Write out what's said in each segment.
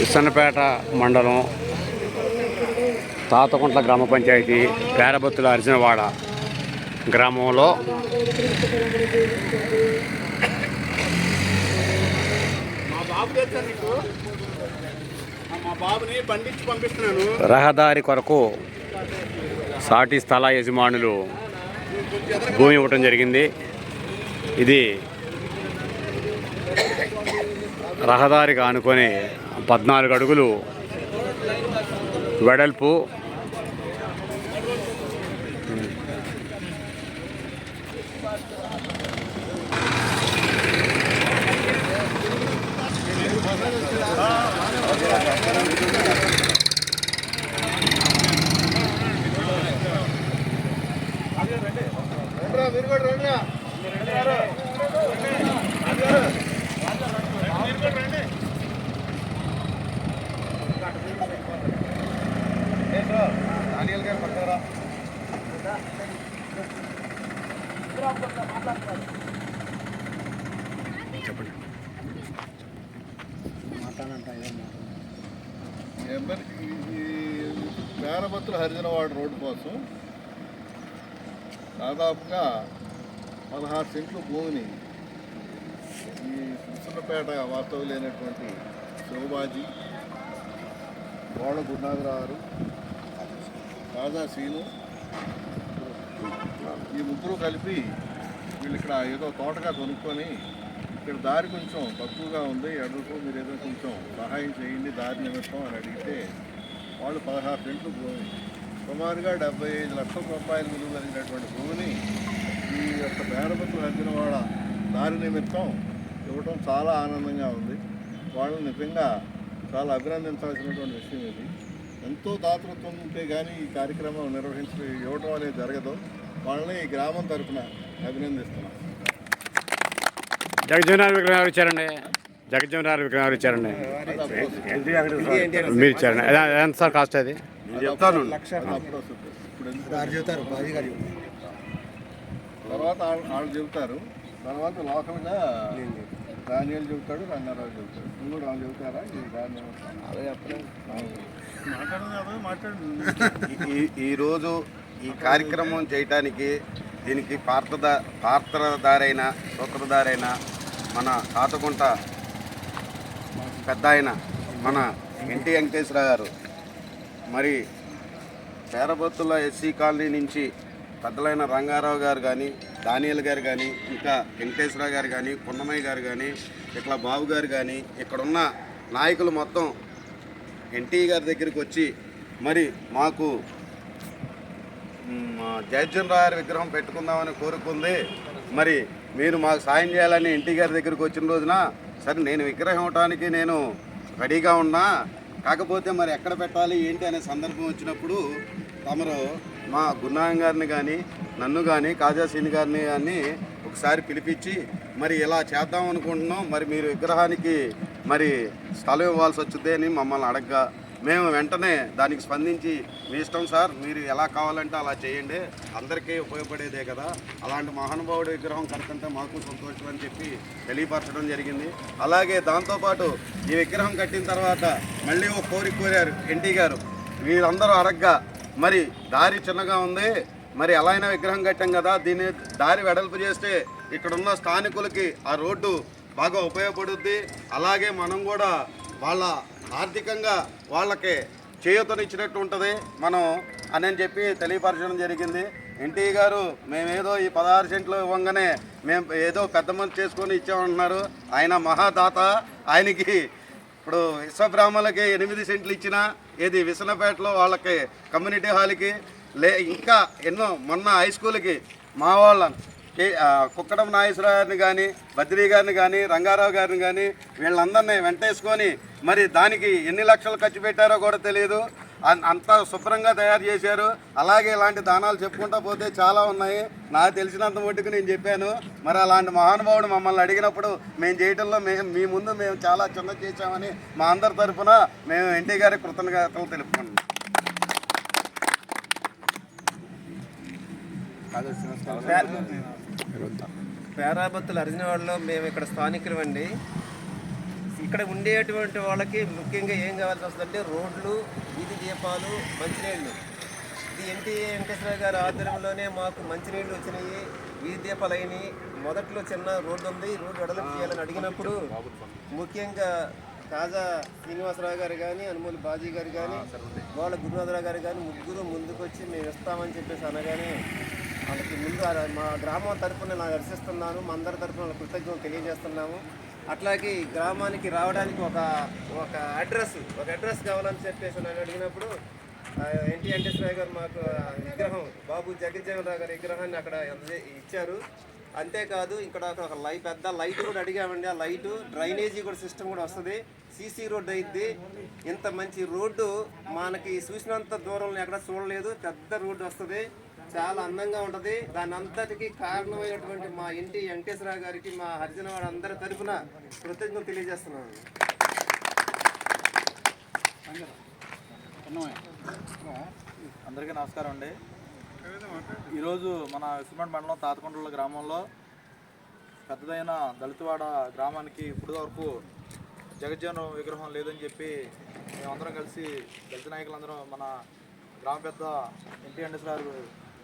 విసన్నపేట మండలం తాతకుంట్ల గ్రామ పంచాయతీ పేరబత్తుల అర్జునవాడ గ్రామంలో రహదారి కొరకు సాటి స్థల యజమానులు భూమి ఇవ్వటం జరిగింది. ఇది రహదారికి ఆనుకొని 14 అడుగులు వెడల్పు, పేరబత్తుల హరిజనవాడ రోడ్డు కోసం దాదాపుగా 16 సెంట్లు భూమిని ఈ విసన్నపేట వాస్తవులైనటువంటి శివబాజీ, గోడ గురునాథరావు, రాజా సీను ఈ ముగ్గురు కలిపి వీళ్ళు ఇక్కడ ఏదో తోటగా కొనుక్కొని ఇక్కడ దారి కొంచెం తక్కువగా ఉంది, అడుగుతూ మీరు ఏదో కొంచెం సహాయం చేయండి దారి నిమిత్తం అని అడిగితే వాళ్ళు 16 సెంట్లు భూమి, సుమారుగా 75 లక్షల రూపాయలు విలువ కలిగినటువంటి భూమిని ఈ యొక్క పేరబత్తుల హరిజనవాడ దారి నిమిత్తం ఇవ్వటం చాలా ఆనందంగా ఉంది. వాళ్ళని నిజంగా చాలా అభినందించాల్సినటువంటి విషయం ఇది. ఎంతో దాతృత్వం ఉంటే కానీ ఈ కార్యక్రమం ఇవ్వటం అనేది జరగదు. వాళ్ళని ఈ గ్రామం తరఫున అభినందిస్తున్నాం. జగజ్జీవనరావు విగ్రహం ఇచ్చారండి. జగజ్జీవనరావు విగ్రహం ఇచ్చారండి. మీరు ఇచ్చారండి. ఎంత సార్ కాస్ట్ అది? చెప్తాను. తర్వాత వాళ్ళు చెబుతారు. తర్వాత లోకల్గా ధాన్యాలు చెబుతాడు, రంగారావు చెబుతాడు. నువ్వు కూడా వాళ్ళు చెబుతారా? ఈరోజు ఈ కార్యక్రమం చేయటానికి దీనికి పాత్రధారైన సూత్రధారైన మన తాతకుంట పెద్ద ఆయన మన ఎన్టీ వెంకటేశ్వరరావు గారు, మరి పేరబత్తుల ఎస్సీ కాలనీ నుంచి పెద్దలైన రంగారావు గారు కానీ, దానియల్ గారు కానీ, ఇంకా వెంకటేశ్వరరావు గారు కానీ, పున్నమయ్య గారు కానీ, ఇట్లా బాబు గారు కానీ, ఇక్కడున్న నాయకులు మొత్తం ఎన్టీ గారి దగ్గరికి వచ్చి మరి మాకు జయచంద్రాయర్ విగ్రహం పెట్టుకుందామని కోరుకుంది, మరి మీరు మాకు సాయం చేయాలని ఎన్టీ గారి దగ్గరికి వచ్చిన రోజున సరే నేను విగ్రహం ఇవ్వడానికి నేను రెడీగా ఉన్నా, కాకపోతే మరి ఎక్కడ పెట్టాలి ఏంటి అనే సందర్భం వచ్చినప్పుడు తమరు మా గురునాథం గారిని కానీ, నన్ను కానీ, కాజాసీని గారిని కానీ ఒకసారి పిలిపించి మరి ఇలా చేద్దాం అనుకుంటున్నాం, మరి మీరు విగ్రహానికి మరి స్థలం ఇవ్వాల్సి వచ్చింది అని మమ్మల్ని అడగగా మేము వెంటనే దానికి స్పందించి మీ ఇష్టం సార్, మీరు ఎలా కావాలంటే అలా చేయండి, అందరికీ ఉపయోగపడేదే కదా, అలాంటి మహానుభావుడి విగ్రహం కడుతుంటే మాకు సంతోషం అని చెప్పి తెలియపరచడం జరిగింది. అలాగే దాంతోపాటు ఈ విగ్రహం కట్టిన తర్వాత మళ్ళీ ఒక కోరిక కోరారు ఎన్టీ గారు. వీరందరూ అడగ్గా మరి దారి చిన్నగా ఉంది, మరి ఎలా అయినా విగ్రహం కట్టాం కదా, దీన్ని దారి వెడల్పు చేస్తే ఇక్కడున్న స్థానికులకి ఆ రోడ్డు బాగా ఉపయోగపడుద్ది, అలాగే మనం కూడా వాళ్ళ ఆర్థికంగా వాళ్ళకి చేయూతనిచ్చినట్టు ఉంటుంది మనం అని చెప్పి తెలియపరచడం జరిగింది. ఎన్టీ గారు మేమేదో ఈ 16 సెంట్లు ఇవ్వగానే మేము ఏదో పెద్ద మంది చేసుకొని ఇచ్చామంటున్నారు. ఆయన మహాదాత. ఆయనకి ఇప్పుడు విశ్వబ్రాహ్మణులకి 8 సెంట్లు ఇచ్చినా, ఏది విసన్నపేటలో వాళ్ళకి కమ్యూనిటీ హాల్కి ఇంకా ఎన్నో మొన్న హై స్కూల్కి మా వాళ్ళని కుక్కడం నాగేశ్వరరావు గారిని కానీ, బద్రీ గారిని కానీ, రంగారావు గారిని కానీ వీళ్ళందరినీ వెంటేసుకొని మరి దానికి ఎన్ని లక్షలు ఖర్చు పెట్టారో కూడా తెలియదు, అంతా శుభ్రంగా తయారు చేశారు. అలాగే ఇలాంటి దానాలు చెప్పుకుంటా పోతే చాలా ఉన్నాయి. నాకు తెలిసినంత మట్టుకు నేను చెప్పాను. మరి అలాంటి మహానుభావుడు మమ్మల్ని అడిగినప్పుడు మేము చేయడంలో మీ ముందు మేము చాలా చిన్న చేశామని మా అందరి తరఫున మేము ఎన్టీ గారి కృతజ్ఞతలు తెలుపుకుంటున్నాం. పేరాబత్తుల అరిజినవాడలో మేము ఇక్కడ స్థానికులు అండి. ఇక్కడ ఉండేటువంటి వాళ్ళకి ముఖ్యంగా ఏం కావాల్సి వస్తుందంటే రోడ్లు, వీధి దీపాలు, మంచినీళ్ళు. ఇది ఎన్టీ వెంకటేశ్వర గారి ఆధ్వర్యంలోనే మాకు మంచినీళ్ళు వచ్చినాయి, వీధి దీపాలు అయినాయి. మొదట్లో చిన్న రోడ్డు ఉంది, రోడ్డు వెడల్పు చేయాలని అడిగినప్పుడు ముఖ్యంగా కాజా శ్రీనివాసరావు గారు కానీ, అనుమూలి బాజీ గారు కానీ, వాళ్ళ గురునాథరావు గారు కానీ ముగ్గురు ముందుకు వచ్చి మేము ఇస్తామని చెప్పేసి అనగానే వాళ్ళకి ముందు మా గ్రామం తరఫున నేను దర్శిస్తున్నాను, మా అందరి తరఫున వాళ్ళ కృతజ్ఞతలు తెలియజేస్తున్నాము. అట్లాగే ఈ గ్రామానికి రావడానికి ఒక అడ్రస్ కావాలని చెప్పేసి నన్ను అడిగినప్పుడు ఎన్టీ వెంకటేశ్వర గారు మాకు విగ్రహం, బాబు జగజ్జీవనరావు గారి విగ్రహాన్ని అక్కడ ఇచ్చారు. అంతేకాదు ఇక్కడ ఒక పెద్ద లైట్ కూడా అడిగామండి. ఆ లైటు, డ్రైనేజీ కూడా సిస్టమ్ కూడా వస్తుంది, సీసీ రోడ్డు అయింది. ఇంత మంచి రోడ్డు మనకి చూసినంత దూరంలో ఎక్కడ చూడలేదు. పెద్ద రోడ్డు వస్తుంది, చాలా అందంగా ఉంటుంది. దాని అంతటికి కారణమైనటువంటి మా ఎన్టీ వెంకటేశ్వరరావు గారికి మా హరిజనవాడ అందరి తరఫున కృతజ్ఞతలు తెలియజేస్తున్నాను. అందరికీ నమస్కారం అండి. ఈరోజు మన విశ్వమండ మండలం తాతకొండల గ్రామంలో పెద్దదైన దళితవాడ గ్రామానికి ఇప్పుడు వరకు జగజ్జీవన విగ్రహం లేదని చెప్పి మేమందరం కలిసి దళిత నాయకులందరం మన గ్రామ పెద్ద ఎన్టీ వెంకటేశ్వర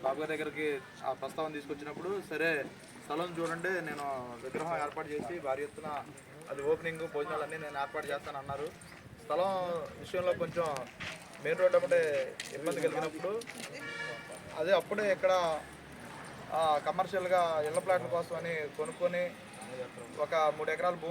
బాబు గారి దగ్గరికి ఆ ప్రస్తావన తీసుకొచ్చినప్పుడు, సరే స్థలం చూడండి, నేను విగ్రహం ఏర్పాటు చేసి భారీ ఎత్తున అది ఓపెనింగ్ భోజనాలన్నీ నేను ఏర్పాటు చేస్తాను అన్నారు. స్థలం విషయంలో కొంచెం మెయిన్ రోడ్ అంటే ఇబ్బంది కలిగినప్పుడు అప్పుడే ఇక్కడ కమర్షియల్గా ఇళ్ల ప్లాట్ల కోసం అని కొనుక్కొని ఒక 3 ఎకరాల భూమి